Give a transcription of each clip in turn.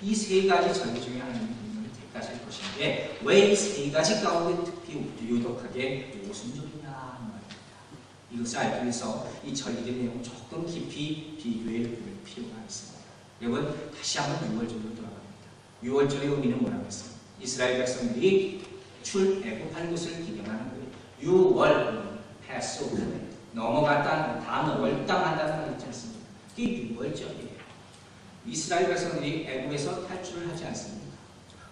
이 세 가지 절기 중에 하나님이 우리를 택하실 것인데 왜 이 세 가지 가운데 특히 유독하게 오순절이냐 하는 말입니다. 이것을 알기 위해서 이 절기의 내용을 조금 깊이 비교해 볼 필요가 있습니다. 여러분 다시 한번 6월절로 돌아갑니다. 6월절의 의미는 뭐라고 했어요? 이스라엘 백성들이 출애굽한 것을 기념하는 거예요. 6월 패스오브 넘어갔다는 단어 월당한다는 말 있지 않습니까? 이게 6월절이에요. 이스라엘 백성들이 애굽에서 탈출을 하지 않습니다.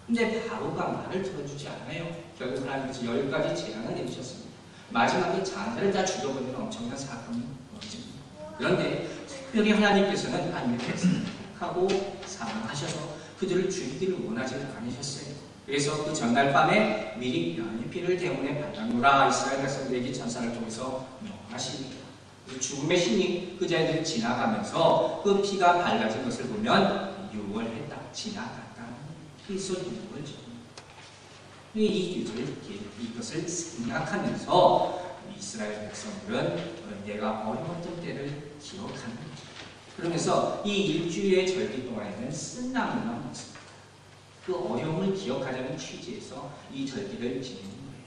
근데 바로가 말을 들어주지 않아요. 결국 하나님께서 10가지 재앙을 내리셨습니다. 마지막에 자녀를 다 죽여버리는 엄청난 사건이 벌어집니다. 그런데 특별히 하나님께서는 하나님의 백성을 택하고 사랑하셔서 그들을 죽이기를 원하지 않으셨어요. 그래서 그 전날 밤에 미리 양의 피를 대문에 발라놓으라 이스라엘 백성들에게 전사를 통해서 명하십니다. 죽음의 신이 그 자리를 지나가면서 그 피가 발라진 것을 보면 6월 했다, 지나갔다. 그래서 6월절입니다. 이것을 생각하면서 이스라엘 백성들은 내가 어려웠던 때를 기억하는 거죠. 그러면서 이 일주일의 절기 동안에는 쓴나무만 먹습니다. 그 어려움을 기억하자는 취지에서 이 절기를 지내는 거예요.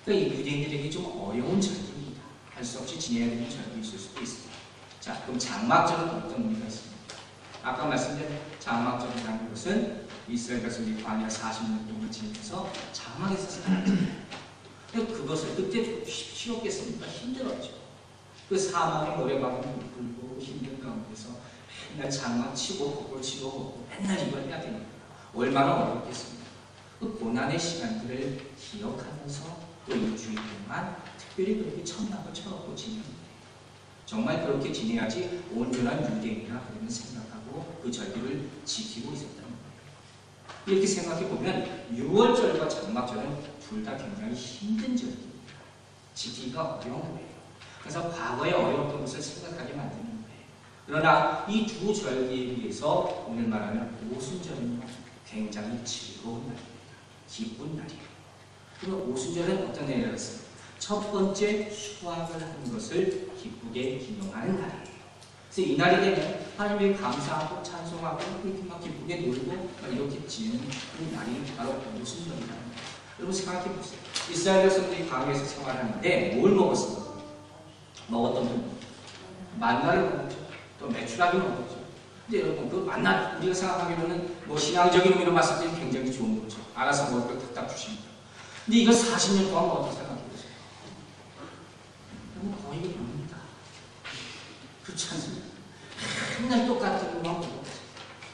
그러니까 이 유대인들에게 좀 어려운 절기입니다. 할 수 없이 지내야 되는 절기 있을 수도 있습니다. 자, 그럼 장막절은 어떤 의미가 있습니까? 아까 말씀드린 장막절이라는 것은 이스라엘 백성들이 광야 40년 동안 지내면서 장막에서 살았잖아요. 그것을 그때 좀 쉬웠겠습니까? 힘들었죠. 그 사막의 모래바람이 불고 힘든 가운데서 맨날 장막 치고 걷고 치고 걷고 맨날 이걸 해야 되니까 얼마나 어렵겠습니까? 그 고난의 시간들을 기억하면서 또 일주일 동안 특별히 그렇게 천막을 쳐갖고 지내는 거예요. 정말 그렇게 지내야지 온전한 유대인이라 그러면 생각하고 그 절기를 지키고 있었다는 거예요. 이렇게 생각해보면 6월절과 장막절은 둘 다 굉장히 힘든 절기입니다. 지키기가 어려운 거예요. 그래서 과거에 어려웠던 것을 생각하게 만드는 거예요. 그러나 이 두 절기에 비해서 오늘 말하는 오순절은 굉장히 즐거운 날입니다. 기쁜 날이에요. 그럼 오순절은 어떤 날이라고 했어요? 첫 번째 수확을 하는 것을 기쁘게 기념하는 날이에요. 그래서 이 날이 되면 하나님께 감사하고 찬송하고 이렇게 막 기쁘게 놀고 막 이렇게 지내는 그 날이 바로 오순절이라는 거예요. 여러분 생각해 보세요. 이스라엘 백성들이 광야에서 생활하는데 뭘 먹었습니까? 먹었던 분 만나를 먹었죠. 또 메추라기 먹었죠. 근데 여러분 그 만나 우리가 생각하기로는 뭐 신앙적인 의미로 봤을 때 굉장히 좋은 거죠. 알아서 먹을 걸 탁탁 주십니다. 근데 이걸 40년 동안 어떻게 생각해 보세요? 여러분 거의 뭡니다. 그렇지 않습니까? 맨날 똑같은 것만 먹었죠.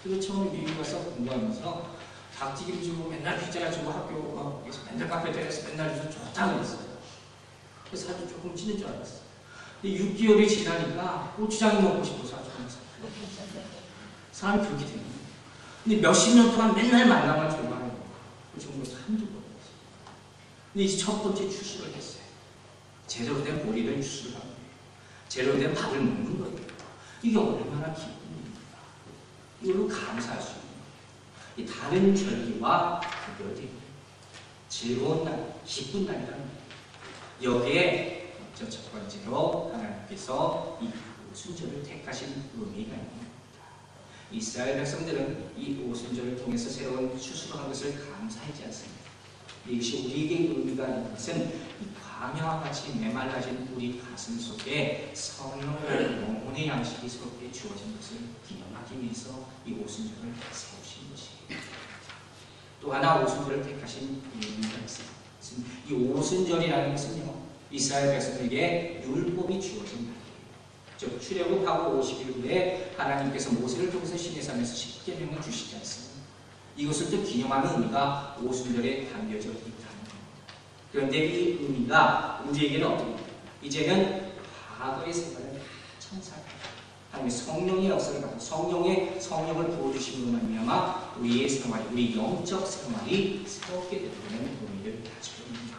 그리고 처음에 미국 가서 공부하면서 닭튀김 주고 맨날 피자 주고 학교 막 맨날 카페테리아에서 맨날 주서 좋다고 했어요. 그래서 살도 조금 찌는 줄 알았어요. 근데 6개월이 지나니까 고추장이 먹고 싶어서 아주 사람이 그렇게 되는 거예요. 근데 몇십 년 동안 맨날 만나만 좋아하는 거예요. 그 정도에서 한두 번이었어요. 근데 이제 첫 번째 추수를 했어요. 제대로 된 보리를 추수를 하는 거예요. 제대로 된 밥을 먹는 거예요. 이게 얼마나 기쁜 일입니까? 이걸로 감사할 수 있는 거예요. 이 다른 절기와 구별되는 즐거운 날, 기쁜 날이라는 거예요. 여기에 첫 번째로 하나님께서 이 오순절을 택하신 의미가 있는 겁니다. 이스라엘 백성들은 이 오순절을 통해서 새로운 추수를 한 것을 감사하지 않습니다. 이것이 우리에게 의미가 있는 것은 이 광야와 같이 메말라진 우리 가슴 속에 성령의 영혼의 양식이 새롭게 주어진 것을 기념하기 위해서 이 오순절을 세우신 것이에요. 또 하나 오순절을 택하신 의미가 있습니다. 이 오순절이라는 것은요, 이스라엘 백성에게 율법이 주어진 날이에요. 즉 출애굽하고 50일 후에 하나님께서 모세를 통해서 시내산에서 십계명을 주시지 않습니까? 이것을 또 기념하는 의미가 오순절에 담겨져 있다는 겁니다. 그런데 이 의미가 우리에게는 어떻습니까? 이제는 과거의 생활은 다 청산하고 하나님의 성령의 역사를 받고 성령을 부어주심으로 말미암아 우리의 생활이, 우리 영적 생활이 새롭게 되는 의미를 가지고 있는 거예요.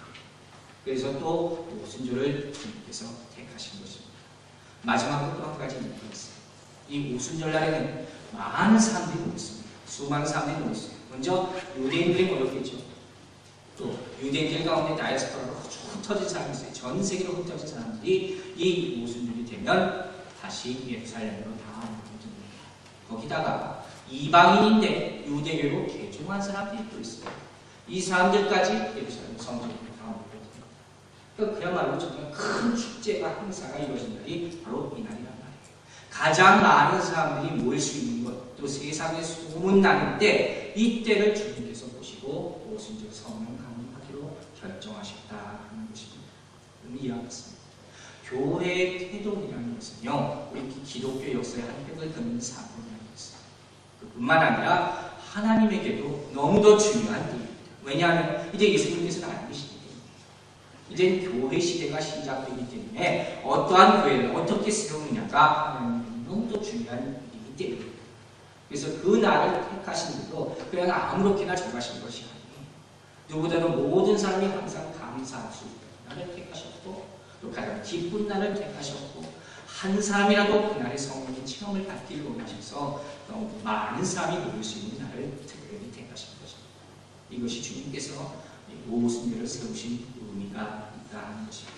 그래서 또 오순절을 주님께서 택하신 것입니다. 마지막으로 또 한 가지 의미가 있어요. 이 오순절 날에는 많은 사람들이 모였습니다. 수많은 사람들이 모였어요. 먼저 유대인들이 모였겠죠. 또 유대인들 가운데 다이아스포라로 흩어진 사람이 있어요. 전 세계로 흩어진 사람들이 이 오순절이 되면 다시 예루살렘으로 다 모여듭니다. 거기다가 이방인인데 유대교로 개종한 사람들이 또 있어요. 이 사람들까지 예루살렘 성전으로 나오거든요. 그러니까 그야말로 정말 큰 축제가 행사가 이루어진 날이 바로 이날이란 말이에요. 가장 많은 사람들이 모일 수 있는 것, 또 세상에 소문나는 때, 이때를 주님께서 보시고 오순절 성령 강림하기로 결정하셨다는 것입니다. 이해하겠습니다. 교회의 태동이라는 것은요, 우리 기독교 역사의 한 획을 긋는 사건이라는 것입니다. 그뿐만 아니라 하나님에게도 너무도 중요한 때입니다. 왜냐하면 이제 예수님께서는 안 계시기 때문에, 이제 교회 시대가 시작되기 때문에 어떠한 교회를 어떻게 세우느냐가 하나님에게 너무도 중요한 일이기 때문입니다. 그래서 그 날을 택하신 분도 그냥 아무렇게나 정하신 것이 아니에요. 누구보다는 모든 사람이 항상 감사할 수 있는 날을 택하셨고, 또 가장 기쁜 날을 택하셨고, 한 사람이라도 그날의 성령의 체험을 받기를 원하셔서 너무 많은 사람이 모일 수 있는 날을 특별히 택하신 것입니다. 이것이 주님께서 오순절을 세우신 의미가 있다는 것입니다.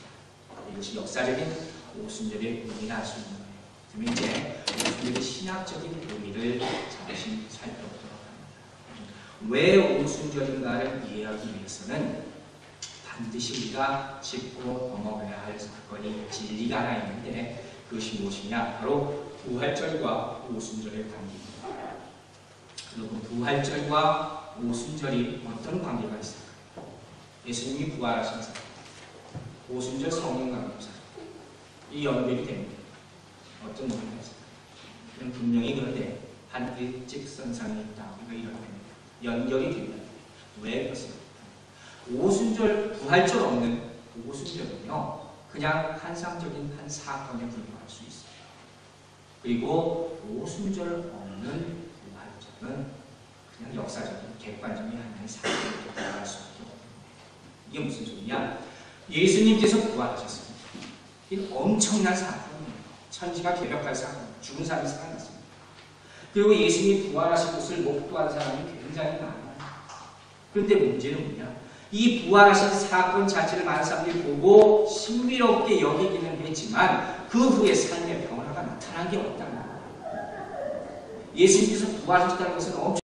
이것이 역사적인 오순절의 의미를 알 수 있는 거예요. 그러면 이제 오순절의 신학적인 의미를 잠시 살펴보도록 합니다. 왜 오순절인가를 이해하기 위해서는 반드시 우리가 짚고 넘어가야 할 사건이 진리가 하나 있는데, 그것이 무엇이냐? 바로 부활절과 오순절의 관계입니다. 여러분, 부활절과 오순절이 어떤 관계가 있을까요? 예수님이 부활하신 사건, 오순절 성령 강림 사건, 이 연결이 됩니다. 어떤 의미가 있을까요? 분명히 그런데 한 일직선상에 있다. 우리가 이렇게 연결이 됩니다. 왜 그렇습니까? 오순절, 부활절 없는 오순절은요, 그냥 환상적인 한 사건에 불과할 수 있어요. 그리고 오순절 없는 부활절은 그냥 역사적인 객관적인 하나의 사건에 불과할 수밖에 없어요. 이게 무슨 소리냐? 예수님께서 부활하셨습니다. 이건 엄청난 사건이에요. 천지가 개벽할 사건, 죽은 사람이 살아났습니다. 그리고 예수님이 부활하신 것을 목도한 사람이 굉장히 많아요. 그런데 문제는 뭐냐? 이 부활하신 사건 자체를 많은 사람들이 보고 신비롭게 여기기는 했지만 그 후에 삶의 변화가 나타난 게 없다는 거예요. 예수님께서 부활하셨다는 것은 엄청